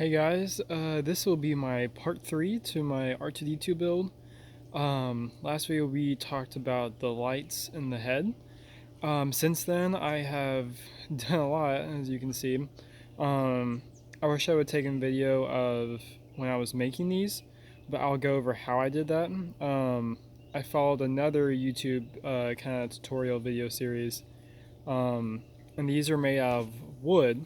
Hey guys, this will be my part 3 to my r2d2 build. Last video we talked about the lights in the head. Since then I have done a lot, as you can see. I wish I would take a video of when I was making these, but I'll go over how I did that. I followed another YouTube kind of tutorial video series, and these are made out of wood.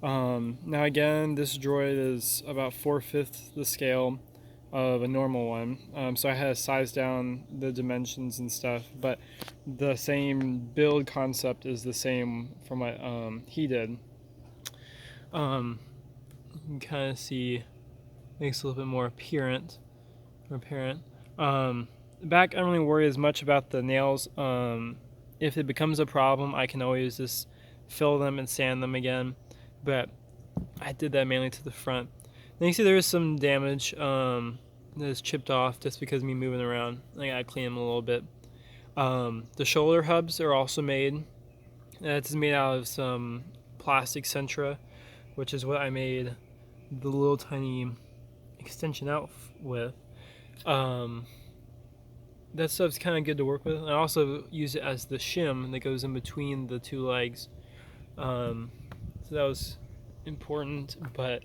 Now again, this droid is about 4/5 the scale of a normal one, so I had to size down the dimensions and stuff, but the same build concept is the same from what he did. You can kind of see, makes it a little bit more apparent. Back, I don't really worry as much about the nails. If it becomes a problem, I can always just fill them and sand them again, but I did that mainly to the front. Then you see there is some damage that is chipped off just because of me moving around. I gotta clean them a little bit. The shoulder hubs are also made. It's made out of some plastic Centra, which is what I made the little tiny extension out with. That stuff's kind of good to work with. I also use it as the shim that goes in between the two legs. So that was important, but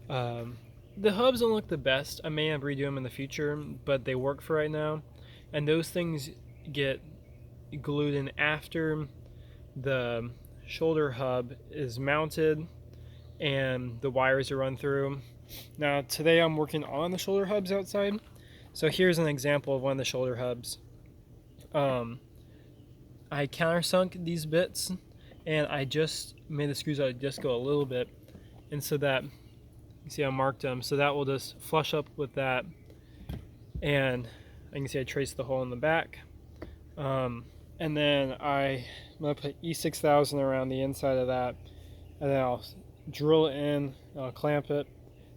the hubs don't look the best. I may have redo them in the future, but they work for right now. And those things get glued in after the shoulder hub is mounted and the wires are run through. Now today I'm working on the shoulder hubs outside. So here's an example of one of the shoulder hubs. I countersunk these bits, and I just made the screws out just go a little bit, and so that you see I marked them, so that will just flush up with that, and you can see I traced the hole in the back. And then I'm gonna put E6000 around the inside of that, and then I'll drill it in, I'll clamp it,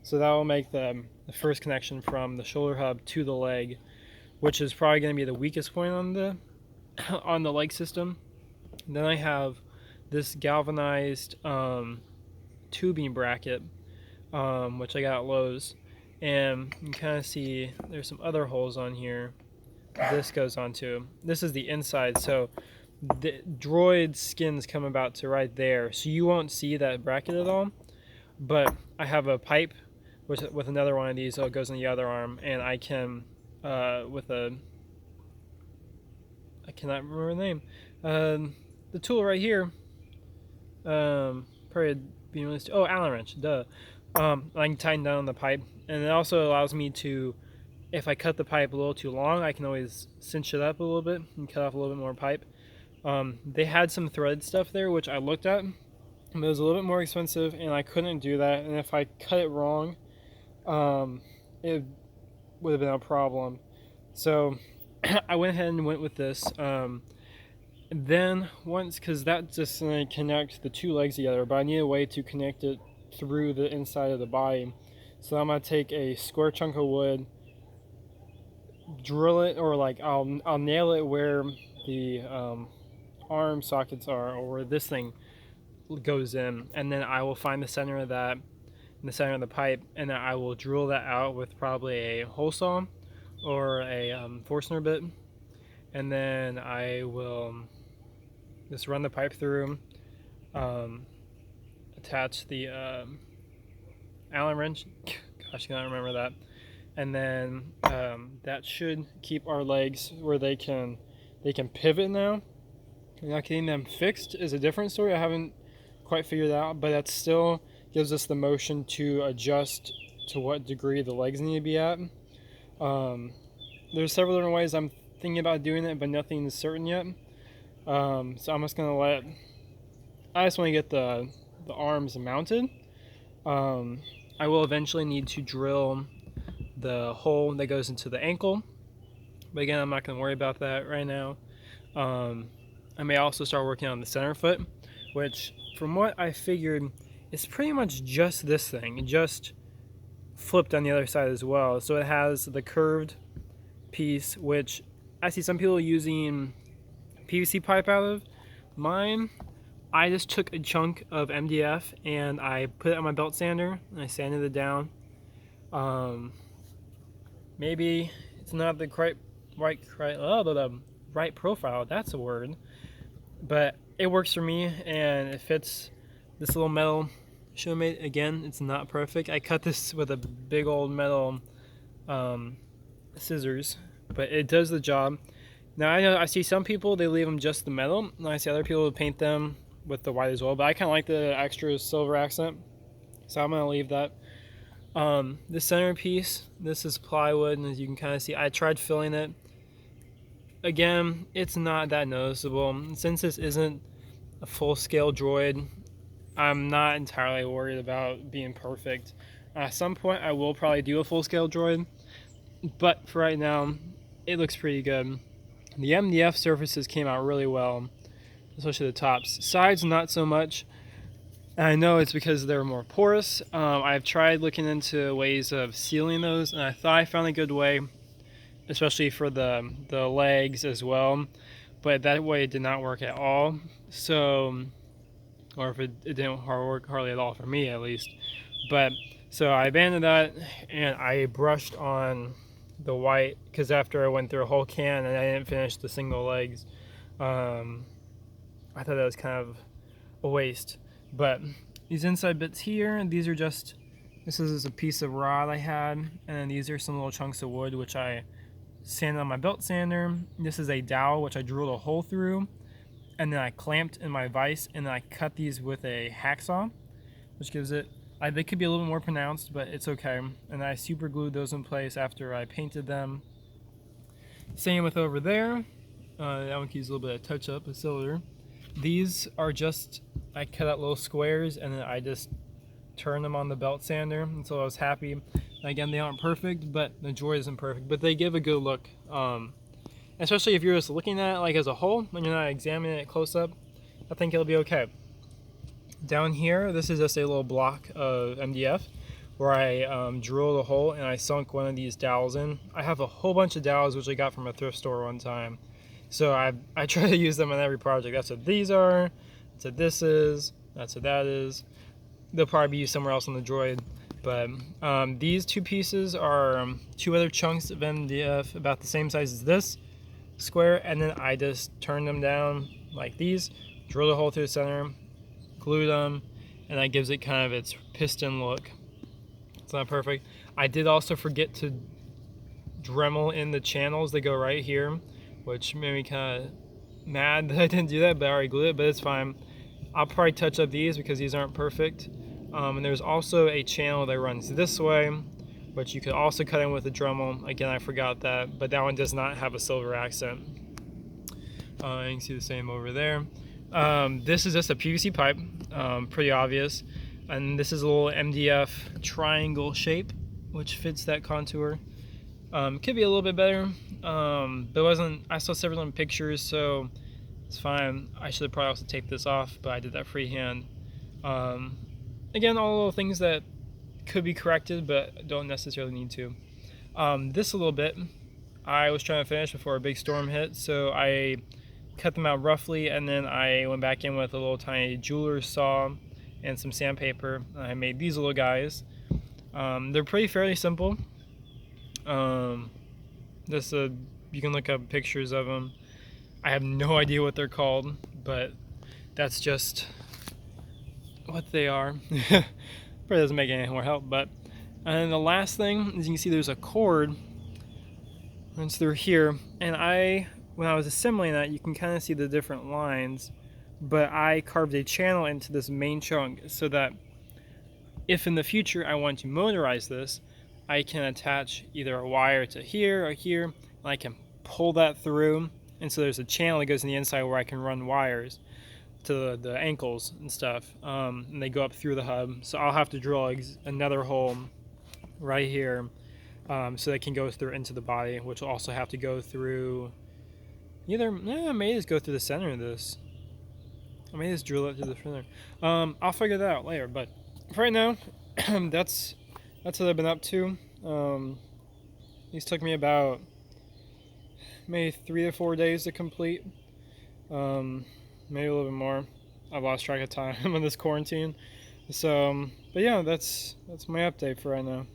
so that will make the first connection from the shoulder hub to the leg, which is probably going to be the weakest point on the leg system. And then I have this galvanized tubing bracket, which I got at Lowe's, and you can kind of see there's some other holes on here. This goes onto. This is the inside, so the droid skins come about to right there, so you won't see that bracket at all. But I have a pipe with another one of these, so it goes in the other arm, and I can I cannot remember the name. The tool right here, probably being released. Oh, Allen wrench, duh. I can tighten down the pipe, and it also allows me to, if I cut the pipe a little too long, I can always cinch it up a little bit and cut off a little bit more pipe. They had some thread stuff there, which I looked at, but it was a little bit more expensive, and I couldn't do that. And if I cut it wrong, it would have been a problem. So I went ahead and went with this. Then once, because that's just going to connect the two legs together, but I need a way to connect it through the inside of the body. So I'm going to take a square chunk of wood, drill it, or like I'll nail it where the arm sockets are, or where this thing goes in, and then I will find the center of that, in the center of the pipe, and then I will drill that out with probably a hole saw or a Forstner bit, and then I will just run the pipe through, attach the Allen wrench, gosh, I can't remember that, and then that should keep our legs where they can pivot now. Now getting them fixed is a different story. I haven't quite figured out, but that still gives us the motion to adjust to what degree the legs need to be at. There's several different ways I'm thinking about doing it, but nothing is certain yet. So I'm just gonna I just want to get the arms mounted. I will eventually need to drill the hole that goes into the ankle, but again, I'm not gonna worry about that right now. I may also start working on the center foot, which from what I figured, it's pretty much just this thing, just flipped on the other side as well. So it has the curved piece, which I see some people using PVC pipe out of. Mine I just took a chunk of MDF and I put it on my belt sander and I sanded it down. Maybe it's not the right profile, that's a word, but it works for me and it fits this little metal showmate. Again, it's not perfect. I cut this with a big old metal scissors, but it does the job. Now I know I see some people, they leave them just the metal, and I see other people paint them with the white as well, but I kind of like the extra silver accent, so I'm going to leave that. The centerpiece, this is plywood, and as you can kind of see, I tried filling it. Again, it's not that noticeable. Since this isn't a full-scale droid, I'm not entirely worried about being perfect. At some point, I will probably do a full-scale droid, but for right now, it looks pretty good. The MDF surfaces came out really well, especially the tops. Sides, not so much. I know it's because they're more porous. I've tried looking into ways of sealing those, and I thought I found a good way, especially for the legs as well. But that way it did not work at all. So, or if it didn't work hardly at all for me at least. But so I abandoned that and I brushed on the white because after I went through a whole can and I didn't finish the single legs, I thought that was kind of a waste. But these inside bits here, these are just, this is a piece of rod I had, and then these are some little chunks of wood which I sanded on my belt sander. This is a dowel which I drilled a hole through, and then I clamped in my vise, and then I cut these with a hacksaw, which gives it, they could be a little bit more pronounced, but it's okay. And I super glued those in place after I painted them. Same with over there. That one keeps a little bit of touch up, a silver. These are just, I cut out little squares and then I just turned them on the belt sander until I was happy. Again, they aren't perfect, but the droid isn't perfect, but they give a good look. Especially if you're just looking at it like as a whole, when you're not examining it close up, I think it'll be okay. Down here, this is just a little block of MDF where I drilled a hole and I sunk one of these dowels in. I have a whole bunch of dowels which I got from a thrift store one time. So I try to use them on every project. That's what these are, that's what this is, that's what that is. They'll probably be used somewhere else on the droid. But these two pieces are two other chunks of MDF about the same size as this square, and then I just turned them down like these, drilled a hole through the center, glued them, and that gives it kind of its piston look. It's not perfect. I did also forget to Dremel in the channels. They go right here, which made me kind of mad that I didn't do that, but I already glued it, but it's fine. I'll probably touch up these because these aren't perfect. And there's also a channel that runs this way, which you could also cut in with a Dremel. Again, I forgot that, but that one does not have a silver accent. You can see the same over there. This is just a PVC pipe, pretty obvious. And this is a little MDF triangle shape, which fits that contour. Could be a little bit better, but it wasn't. I saw several pictures, so it's fine. I should have probably also taped this off, but I did that freehand. Again, all little things that could be corrected, but don't necessarily need to. This a little bit, I was trying to finish before a big storm hit, so I cut them out roughly, and then I went back in with a little tiny jeweler's saw and some sandpaper. I made these little guys. They're fairly simple. You can look up pictures of them. I have no idea what they're called, but that's just what they are. Probably doesn't make any more help, but and then the last thing is you can see there's a cord runs through here, and when I was assembling that, you can kind of see the different lines, but I carved a channel into this main chunk so that if in the future I want to motorize this, I can attach either a wire to here or here, and I can pull that through, and so there's a channel that goes in the inside where I can run wires to the ankles and stuff, and they go up through the hub. So I'll have to drill another hole right here, so they can go through into the body, which will also have to go through I may just go through the center of this. I may just drill it through the center. I'll figure that out later, but for right now, that's what I've been up to. These took me about maybe 3 to 4 days to complete, maybe a little bit more. I've lost track of time in this quarantine. So, but yeah, that's my update for right now.